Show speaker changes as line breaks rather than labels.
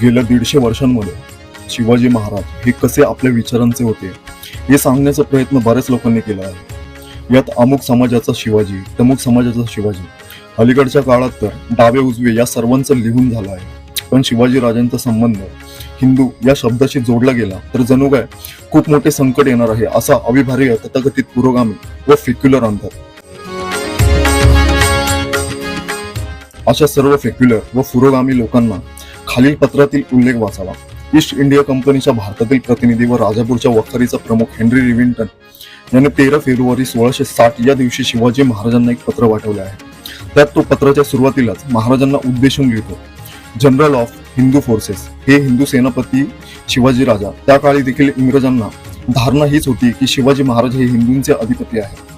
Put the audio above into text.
गेल्या 150 वर्षांमध्ये शिवाजी महाराज हे कसे आपल्या विचारांचे होते हे सांगण्याचा प्रयत्न बऱ्याच लोकांनी केला आहे। यात अमुक समाजाचा शिवाजी, तमुक समाजाचा शिवाजी, अलीकडच्या काळात तर डावे उजवे या सर्वांचं लिहून झालं आहे। पण शिवाजी राजांचा संबंध हिंदू या शब्दाशी जोडला गेला तर जणू काय खूप मोठे संकट येणार आहे असा अविभार्य तथाकथित पुरोगामी व फेक्युलर आणतात। अशा सर्व फेक्युलर व पुरोगामी लोकांना खालील पत्रातील उल्लेख वाचावा। ईस्ट इंडिया कंपनीच्या भारतातील प्रतिनिधी व राजापूरच्या वखारीचा प्रमुख हेनरी रिव्हिंग्टन याने 13 फेब्रुवारी 1660 या दिवशी शिवाजी महाराजांना एक पत्र पाठवले आहे। त्यात तो पत्राच्या सुरुवातीलाच महाराजांना उद्देशून लिहितो, जनरल ऑफ हिंदू फोर्सेस, हे हिंदू सेनापती शिवाजी राजा। त्या काळी देखील इंग्रजांना धारणा हीच होती की शिवाजी महाराज हे हिंदूंचे अधिपती आहेत।